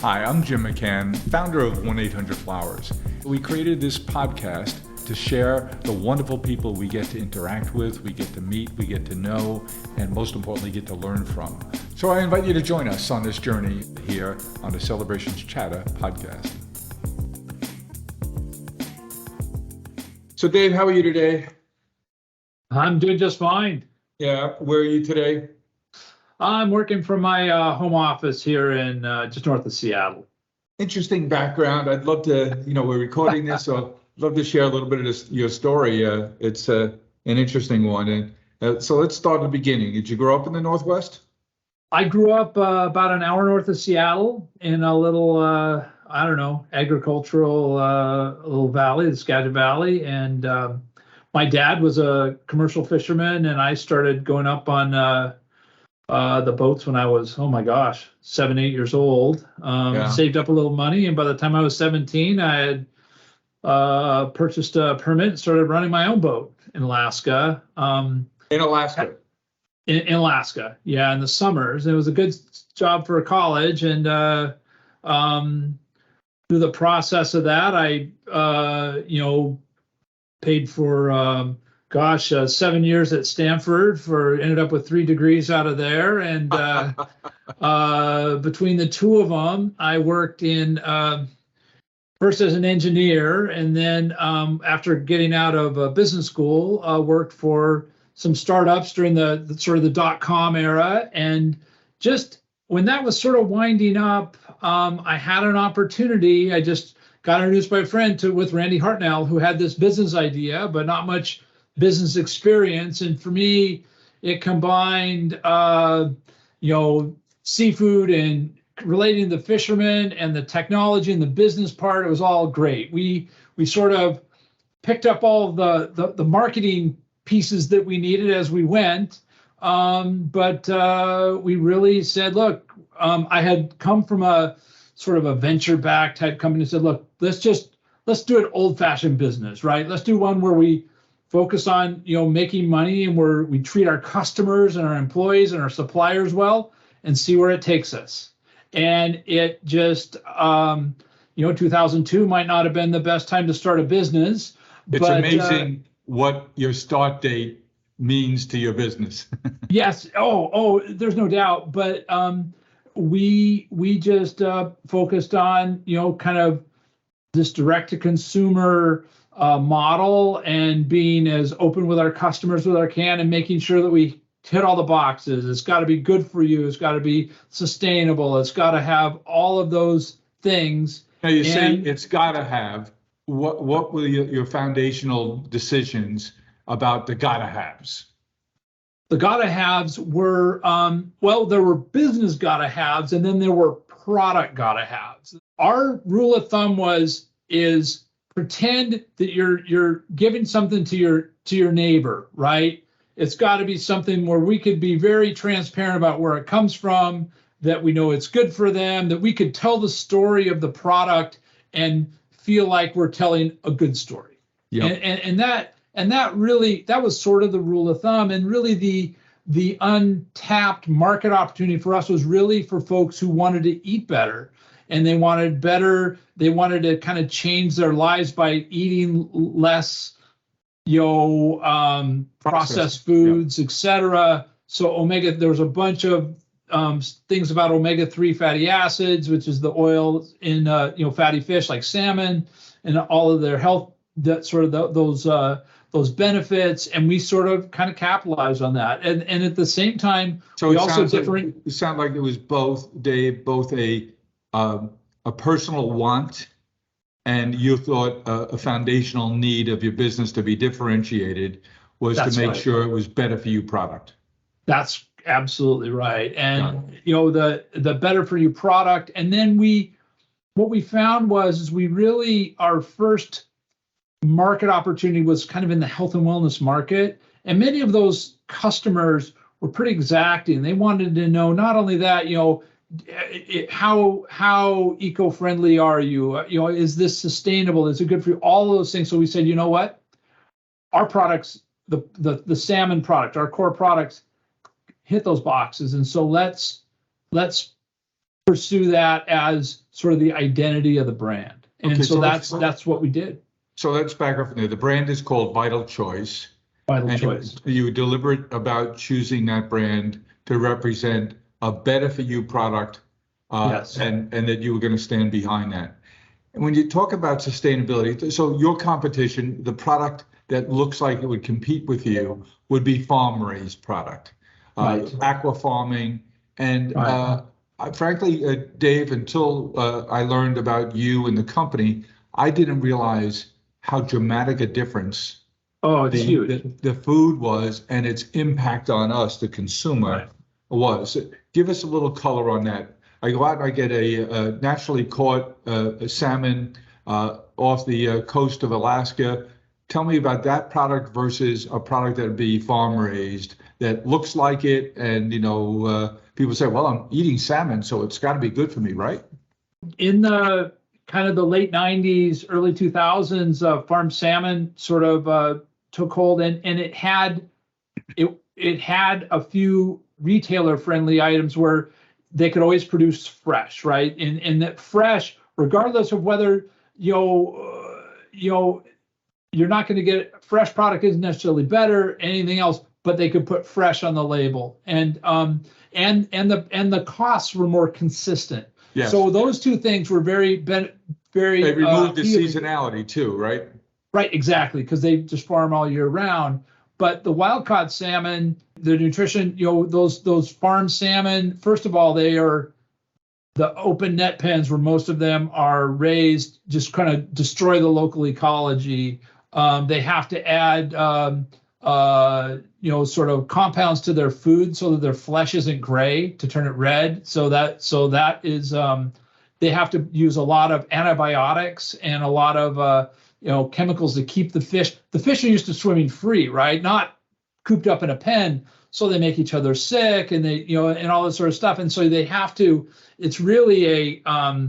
Hi, I'm Jim McCann, founder of 1-800-Flowers. We created this podcast to share the wonderful people we get to interact with, we get to meet, we get to know, and most importantly, get to learn from. So I invite you to join us on this journey here on the Celebrations Chatter podcast. So Dave, how are you today? I'm doing just fine. Yeah, where are you today? I'm working from my home office here in just north of Seattle. Interesting background. I'd love to, we're recording this, so I'd love to share a little bit of your story. It's an interesting one. And so let's start at the beginning. Did you grow up in the Northwest? I grew up about an hour north of Seattle in a little, agricultural little valley, the Skagit Valley. And my dad was a commercial fisherman, and I started going up on the boats when I was, 7, 8 years old. Saved up a little money, and by the time I was 17, I had purchased a permit and started running my own boat in Alaska. In Alaska? In Alaska, yeah, in the summers. It was a good job for college, and through the process of that, I, paid for 7 years at Stanford, ended up with 3 degrees out of there. And between the two of them, I worked in first as an engineer, and then after getting out of business school, worked for some startups during the sort of the .com era. And just when that was sort of winding up, I had an opportunity. I just got introduced by a friend with Randy Hartnell, who had this business idea, but not much business experience. And for me, it combined, seafood and relating to the fishermen and the technology and the business part. It was all great. We sort of picked up all the marketing pieces that we needed as we went. But we really said, look, I had come from a sort of a venture-backed type company, said, look, let's do it old-fashioned business, right? Let's do one where we focus on, making money, and where we treat our customers and our employees and our suppliers well, and see where it takes us. And it just, 2002 might not have been the best time to start a business. It's amazing what your start date means to your business. Yes. Oh, there's no doubt. But we just focused on, kind of this direct to consumer model, and being as open with our customers with our can, and making sure that we hit all the boxes. It's got to be good for you. It's got to be sustainable. It's got to have all of those things. Now you say it's got to have. What were your foundational decisions about the gotta haves? The gotta haves were, there were business gotta haves, and then there were product gotta haves. Our rule of thumb is pretend that you're giving something to your neighbor, right? It's got to be something where we could be very transparent about where it comes from, that we know it's good for them, that we could tell the story of the product and feel like we're telling a good story. Yep. And that really, that was sort of the rule of thumb. And really the untapped market opportunity for us was really for folks who wanted to eat better. And they wanted to kind of change their lives by eating less, processed foods, yep, etc. So there was a bunch of things about omega-3 fatty acids, which is the oil in fatty fish like salmon, and all of their health, that sort of those benefits, and we sort of kind of capitalized on that. And at the same time, so we also different. It sounded like it was both, Dave, a personal want, and you thought a foundational need of your business to be differentiated was to make sure it was better for you product. That's absolutely right. And the better for you product. And then what we found was we really, our first market opportunity was kind of in the health and wellness market. And many of those customers were pretty exacting. They wanted to know not only that, how eco-friendly are you? Is this sustainable? Is it good for you? All of those things. So we said, you know what? Our products, the salmon product, our core products, hit those boxes. And so let's pursue that as sort of the identity of the brand. And Okay, so so that's what we did. So let's back up from there. The brand is called Vital Choice. Vital and Choice. You were deliberate about choosing that brand to represent a better for you product, Yes. and that you were going to stand behind that. And when you talk about sustainability, so your competition, the product that looks like it would compete with you would be farm-raised product, Right. aqua farming. And Right. frankly, Dave, until I learned about you and the company, I didn't realize how dramatic a difference Oh, it's huge. the food was and its impact on us, the consumer, was. Give us a little color on that. I go out and I get a naturally caught salmon off the coast of Alaska. Tell me about that product versus a product that would be farm raised that looks like it. And, people say, well, I'm eating salmon, so it's got to be good for me, right? In the kind of the late 90s, early 2000s, farm salmon sort of took hold, and it had a few retailer friendly items where they could always produce fresh, right? And that fresh, regardless of whether you're not going to get fresh product isn't necessarily better, anything else, but they could put fresh on the label, and the costs were more consistent. Yes. So those two things were very. They removed the seasonality too, right? Right, exactly, because they just farm all year round. But the wild caught salmon, the nutrition, those farm salmon, first of all, they are the open net pens where most of them are raised, just kind of destroy the local ecology. They have to add, sort of compounds to their food so that their flesh isn't gray to turn it red. So that is, they have to use a lot of antibiotics and a lot of, chemicals to keep the fish. The fish are used to swimming free, right? Not cooped up in a pen. So they make each other sick, and they, and all this sort of stuff. And so they have to. It's really so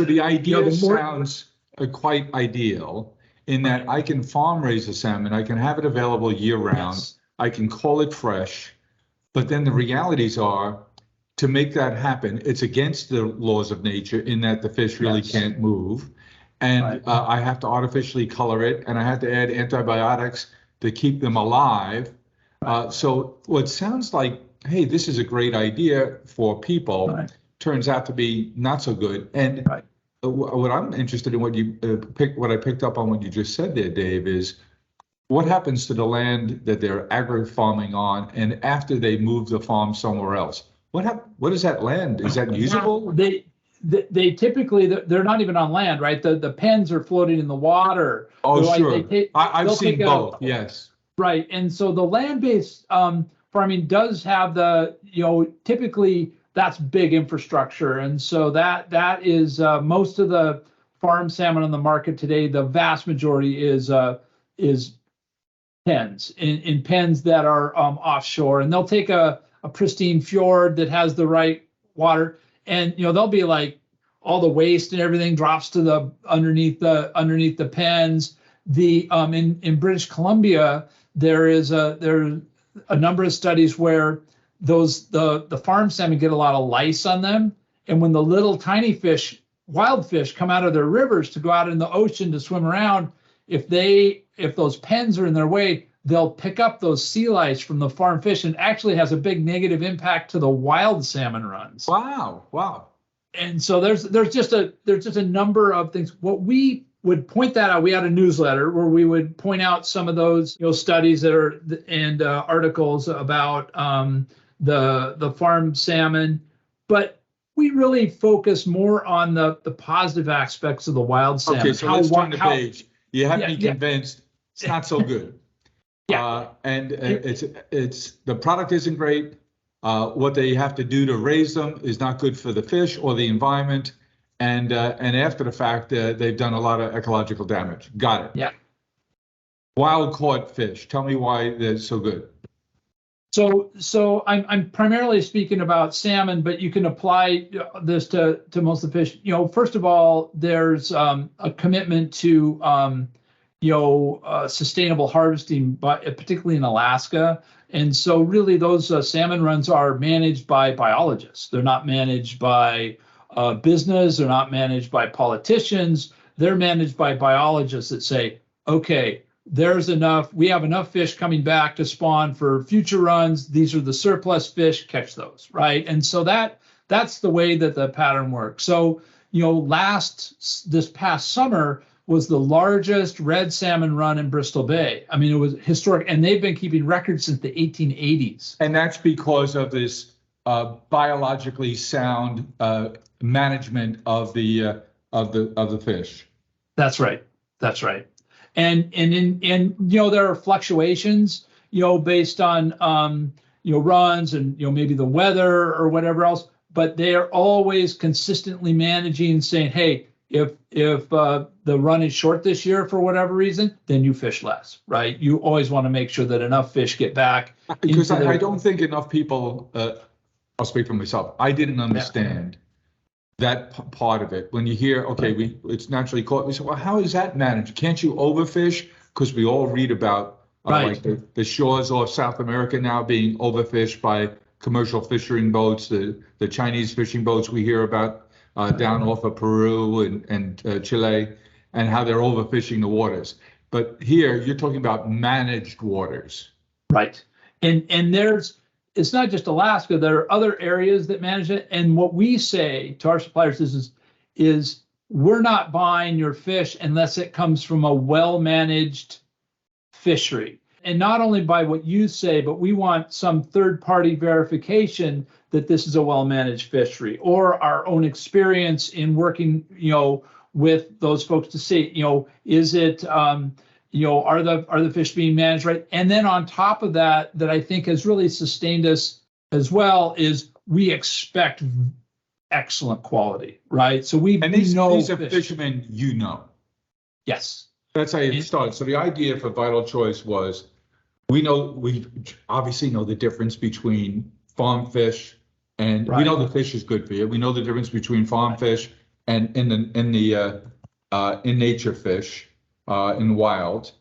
the idea sounds quite ideal in that I can farm raise a salmon, I can have it available year round, yes. I can call it fresh, but then the realities are, to make that happen, it's against the laws of nature in that the fish really yes. can't move. And I have to artificially color it, and I have to add antibiotics to keep them alive. So what sounds like, hey, this is a great idea for people, turns out to be not so good. And what I'm interested in, what I picked up on what you just said there, Dave, is what happens to the land that they're agri-farming on, and after they move the farm somewhere else? What is that land? Is that usable? They typically, they're not even on land, right? The pens are floating in the water. Oh, so sure. I've seen both, yes. Right, and so the land-based farming does have typically that's big infrastructure. And so that is most of the farm salmon on the market today, the vast majority is pens, in pens that are offshore. And they'll take a pristine fjord that has the right water, and they'll be like all the waste and everything drops to the underneath the pens. In British Columbia, there's a number of studies where the farm salmon get a lot of lice on them, and when the little tiny fish, wild fish, come out of their rivers to go out in the ocean to swim around, if those pens are in their way, they'll pick up those sea lice from the farm fish, and actually has a big negative impact to the wild salmon runs. Wow. And so there's just a number of things. What we would point that out, we had a newsletter where we would point out some of those studies that are and articles about the farm salmon, but we really focus more on the positive aspects of the wild salmon. Okay, so let's turn the page. You have me convinced it's not so good. It's the product isn't great. What they have to do to raise them is not good for the fish or the environment. And after the fact, they've done a lot of ecological damage. Got it. Yeah. Wild caught fish. Tell me why they're so good. So I'm primarily speaking about salmon, but you can apply this to most of the fish. First of all, there's a commitment to sustainable harvesting, but particularly in Alaska. And so really those salmon runs are managed by biologists. They're not managed by business. They're not managed by politicians. They're managed by biologists that say, okay, there's enough, we have enough fish coming back to spawn for future runs. These are the surplus fish, catch those, right? And so that's the way that the pattern works. So, this past summer was the largest red salmon run in Bristol Bay. I mean, it was historic, and they've been keeping records since the 1880s. And that's because of this biologically sound management of the fish. That's right. That's right. And there are fluctuations, based on runs and maybe the weather or whatever else, but they are always consistently managing and saying, hey, if the run is short this year for whatever reason, then you fish less, right? You always want to make sure that enough fish get back. Because I don't think enough people, I'll speak for myself, I didn't understand that part of it. When you hear, okay, it's naturally caught, we say, well, how is that managed? Can't you overfish? Because we all read about like the shores off South America now being overfished by commercial fishing boats, the Chinese fishing boats we hear about down off of Peru and Chile, and how they're overfishing the waters. But here you're talking about managed waters. Right. And it's not just Alaska, there are other areas that manage it. And what we say to our suppliers is we're not buying your fish unless it comes from a well-managed fishery. And not only by what you say, but we want some third-party verification that this is a well-managed fishery, or our own experience in working, with those folks to see, is it, are the fish being managed right? And then on top of that I think has really sustained us as well, is we expect excellent quality, right? So these are fishermen, Yes. That's how it started. So the idea for Vital Choice was, we obviously know the difference between farm fish and we know the fish is good for you. We know the difference between farm fish and in nature fish, in wild.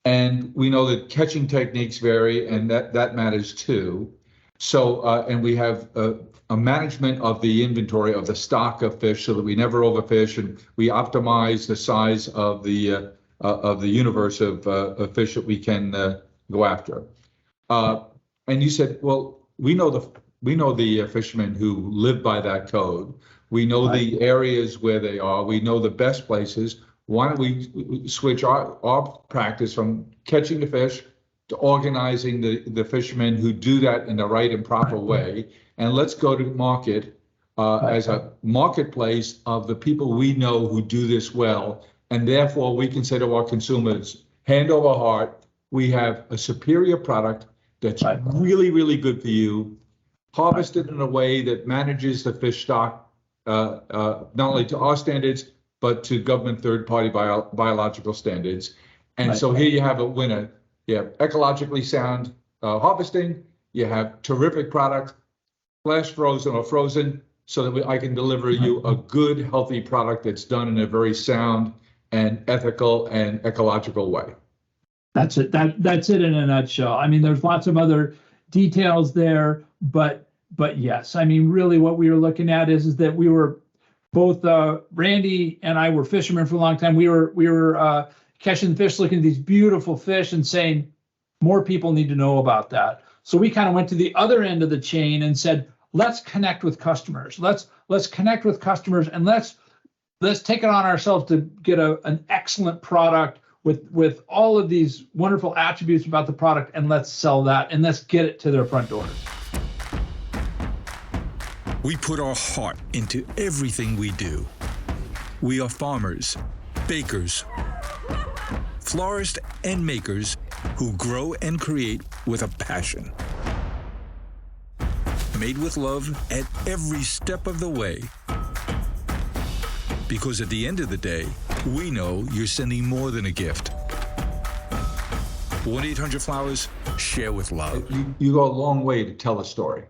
And we know that catching techniques vary, and that matters too. So, and we have a management of the inventory of the stock of fish so that we never overfish, and we optimize the size of the universe of fish that we can go after. And you said, well, we know the fishermen who live by that code. We know the areas where they are. We know the best places. Why don't we switch our practice from catching the fish to organizing the fishermen who do that in the right and proper way, and let's go to market as a marketplace of the people we know who do this well, and therefore we can say to our consumers, hand over heart, we have a superior product that's really, really good for you, harvested in a way that manages the fish stock not only to our standards, but to government third-party biological standards. And so here you have a winner. You have ecologically sound harvesting, you have terrific product, flash frozen or frozen, so that I can deliver you a good, healthy product that's done in a very sound and ethical and ecological way. That's it. That's it in a nutshell. I mean, there's lots of other details there, but yes, I mean, really what we were looking at is that we were both Randy and I were fishermen for a long time. We were catching the fish, looking at these beautiful fish and saying, more people need to know about that. So we kind of went to the other end of the chain and said, let's connect with customers. Let's connect with customers, and let's take it on ourselves to get an excellent product with all of these wonderful attributes about the product, and let's sell that, and let's get it to their front doors. We put our heart into everything we do. We are farmers, bakers, florists, and makers who grow and create with a passion. Made with love at every step of the way. Because at the end of the day, we know you're sending more than a gift. 1-800-Flowers, share with love. You go a long way to tell a story.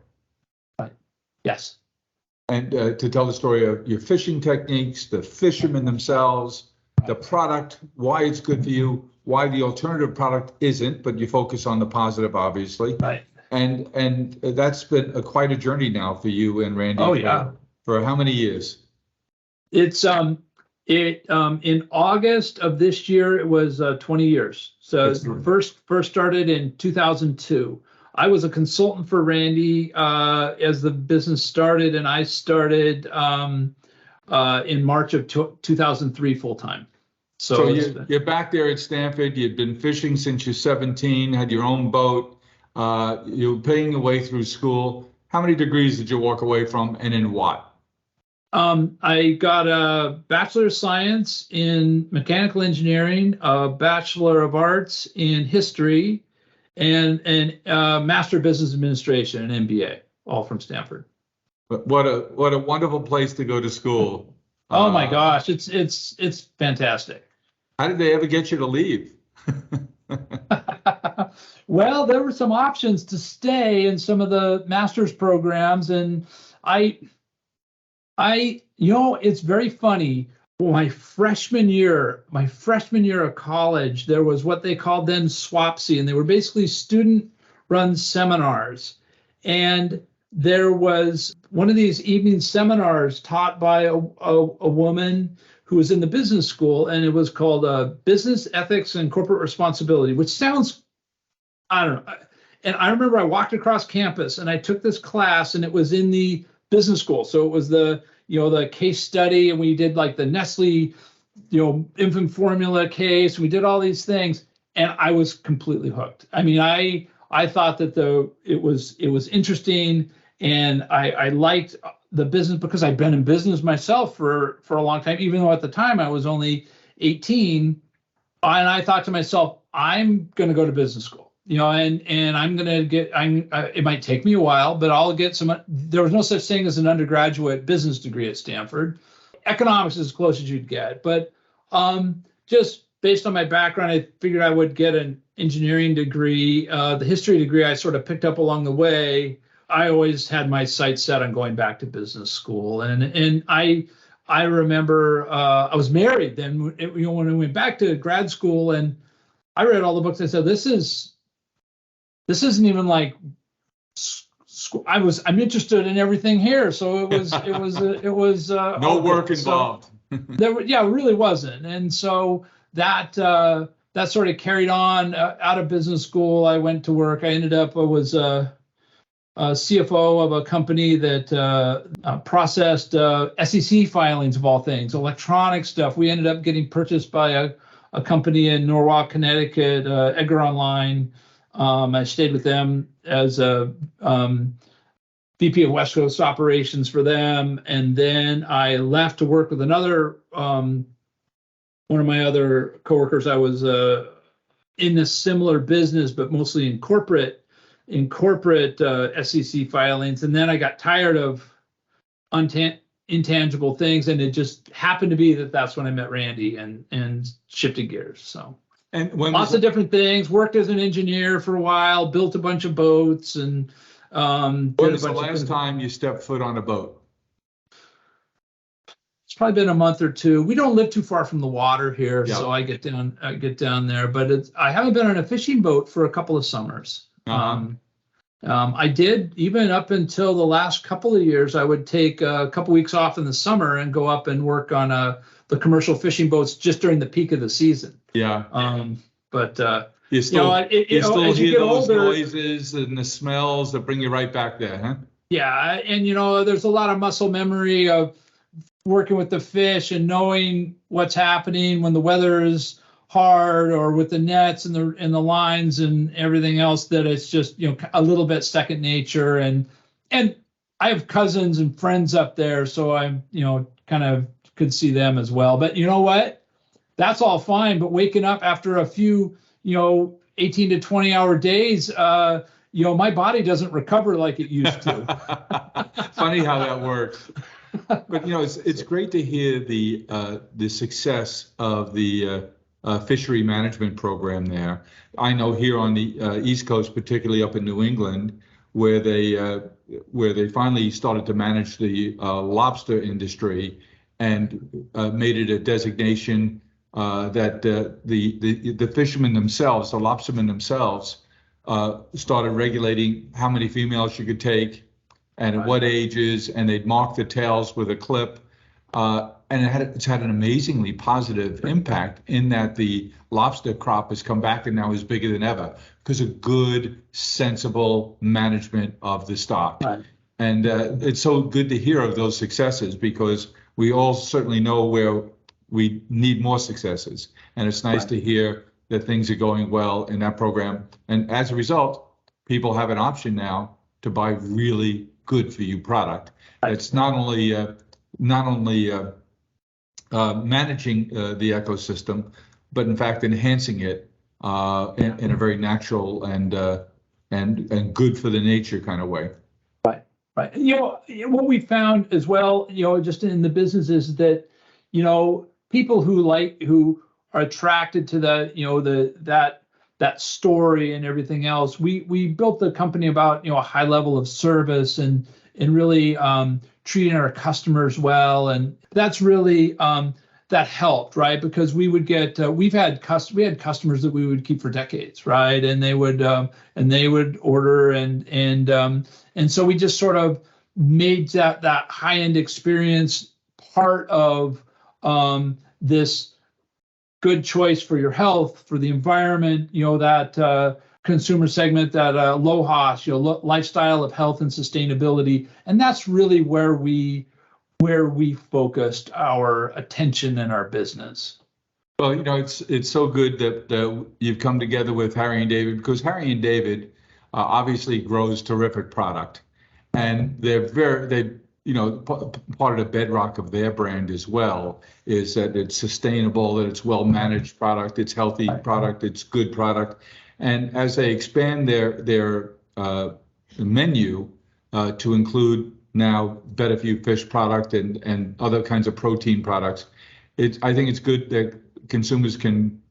Yes. And to tell the story of your fishing techniques, the fishermen themselves, the product, why it's good for you, why the alternative product isn't, but you focus on the positive, obviously. Right. And that's been quite a journey now for you and Randy. Oh, yeah. For how many years? It's in August of this year, it was 20 years. So Excellent. first started in 2002. I was a consultant for Randy as the business started, and I started in March of 2003 full time. So you're back there at Stanford. You've been fishing since you're 17, had your own boat. You're paying your way through school. How many degrees did you walk away from, and in what? I got a Bachelor of Science in Mechanical Engineering, a Bachelor of Arts in History, and a Master of Business Administration, an MBA, all from Stanford. But what a wonderful place to go to school. Oh my gosh, it's fantastic. How did they ever get you to leave? Well, there were some options to stay in some of the master's programs, and I it's very funny. My freshman year of college, there was what they called then SWAPC, and they were basically student-run seminars. And there was one of these evening seminars taught by a woman who was in the business school, and it was called Business Ethics and Corporate Responsibility, which sounds, I don't know. And I remember I walked across campus and I took this class, and it was in the business school. So it was the case study, and we did like the Nestle, infant formula case. We did all these things, and I was completely hooked. I mean, I thought that it was interesting, and I liked the business because I'd been in business myself for a long time, even though at the time I was only 18. And I thought to myself, I'm going to go to business school, and I'm going to get, it might take me a while, but I'll get there was no such thing as an undergraduate business degree at Stanford. Economics is as close as you'd get, but just based on my background, I figured I would get an engineering degree. The history degree I sort of picked up along the way. I always had my sights set on going back to business school, and I remember I was married then. When I went back to grad school, and I read all the books, I said, this isn't even like school. I'm interested in everything here, so it was no work involved. It really wasn't, and so that sort of carried on out of business school. I went to work. I ended up was a CFO of a company that processed SEC filings of all things, electronic stuff. We ended up getting purchased by a company in Norwalk, Connecticut, Edgar Online. I stayed with them as a VP of West Coast operations for them, and then I left to work with another one of my other coworkers. I was in a similar business, but mostly in corporate SEC filings, and then I got tired of intangible things, and it just happened to be that that's when I met Randy and shifted gears. So. And lots of different things. Worked as an engineer for a while. Built a bunch of boats, and when was the last time you stepped foot on a boat? It's probably been a month or two. We don't live too far from the water here, Yeah. so I get down there. But I haven't been on a fishing boat for a couple of summers. Uh-huh. I did, even up until the last couple of years, I would take a couple weeks off in the summer and go up and work on the commercial fishing boats just during the peak of the season. Yeah. But you still as hear you get those older, noises and the smells that bring you right back there, huh? Yeah, and there's a lot of muscle memory of working with the fish and knowing what's happening when the weather is hard, or with the nets and the lines and everything else, that it's just a little bit second nature. And I have cousins and friends up there, so I'm kind of could see them as well. But you know what? That's all fine. But waking up after a few 18 to 20 hour days, my body doesn't recover like it used to. Funny how that works. But it's great to hear the success of the fishery management program there. I know here on the East Coast, particularly up in New England, where they finally started to manage the lobster industry and made it a designation that the fishermen themselves, the lobstermen themselves, started regulating how many females you could take and at what ages, and they'd mark the tails with a clip. And it's had an amazingly positive impact in that the lobster crop has come back and now is bigger than ever because of good, sensible management of the stock. Right. And it's so good to hear of those successes because we all certainly know where we need more successes. And it's nice to hear that things are going well in that program. And as a result, people have an option now to buy really good for you product. It's not only managing the ecosystem, but in fact enhancing it in a very natural and good for the nature kind of way. Right. What we found as well, just in the business is that, people who are attracted to that story and everything else. We built the company about, a high level of service and really treating our customers well. And that's really, that helped, right? Because we would get, we had customers that we would keep for decades, right? And they would order and so we just sort of made that high-end experience part of this good choice for your health, for the environment, that consumer segment, that LOHAS, lifestyle of health and sustainability. And that's really where we focused our attention and our business. Well, it's so good that you've come together with Harry and David, because Harry and David obviously grows terrific product, and they're part of the bedrock of their brand as well is that it's sustainable, that it's well managed product, it's healthy product, it's good product, and as they expand their menu to include now better for you fish product and other kinds of protein products, I think it's good that consumers can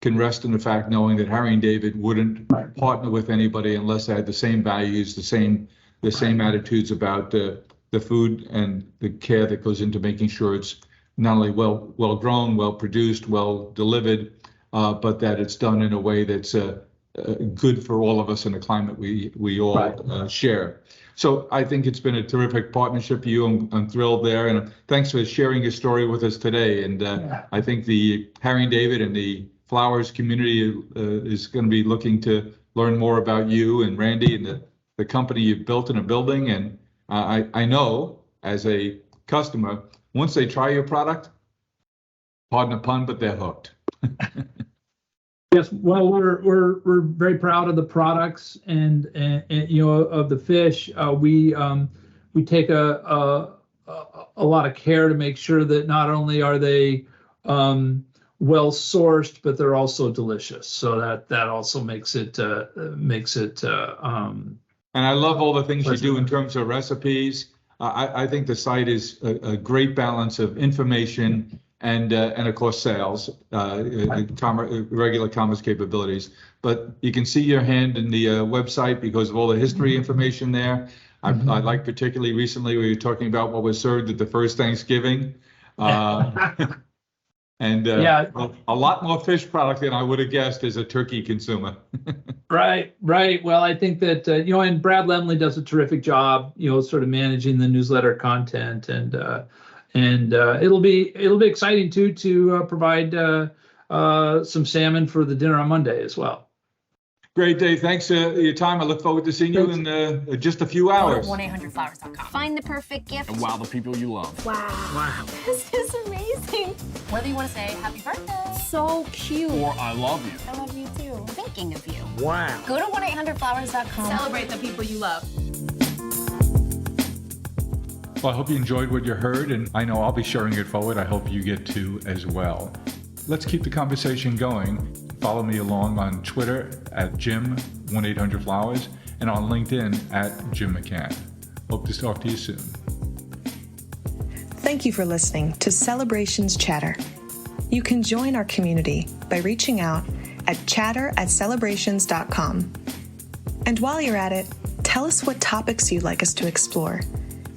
rest in the fact knowing that Harry and David wouldn't partner with anybody unless they had the same values, the same attitudes about the food and the care that goes into making sure it's not only well grown, well produced, well delivered, but that it's done in a way that's good for all of us in the climate we all share. So I think it's been a terrific partnership for you. I'm thrilled there, and thanks for sharing your story with us today. And I think the Harry and David and the Flowers community is going to be looking to learn more about you and Randy and the company you've built and are building. And I know as a customer, once they try your product, pardon the pun, but they're hooked. Yes, well, we're very proud of the products and of the fish. We take a lot of care to make sure that not only are they well sourced, but they're also delicious. So that also makes it. And I love all the things you do in terms of recipes. I think the site is a great balance of information and of course sales, regular commerce capabilities. But you can see your hand in the website because of all the history information there. I like particularly recently we were talking about what was served at the first Thanksgiving. And a lot more fish product than I would have guessed as a turkey consumer. Right. Well, I think that and Brad Lemley does a terrific job, sort of managing the newsletter content, and it'll be exciting too to provide some salmon for the dinner on Monday as well. Great, Dave. Thanks for your time. I look forward to seeing you in just a few hours. 1-800-Flowers.com. Find the perfect gift. And wow the people you love. Wow. This is amazing. Whether you want to say happy birthday. So cute. Or I love you. I love you too. Thinking of you. Wow. Go to 1-800-Flowers.com. Celebrate the people you love. Well, I hope you enjoyed what you heard, and I know I'll be sharing it forward. I hope you get to as well. Let's keep the conversation going. Follow me along on Twitter at Jim1800Flowers and on LinkedIn at Jim McCann. Hope to talk to you soon. Thank you for listening to Celebrations Chatter. You can join our community by reaching out at chatter@celebrations.com. And while you're at it, tell us what topics you'd like us to explore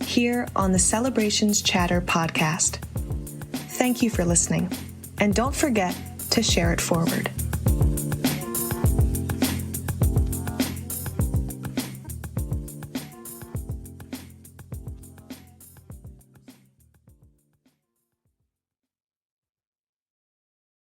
here on the Celebrations Chatter podcast. Thank you for listening, And don't forget to share it forward.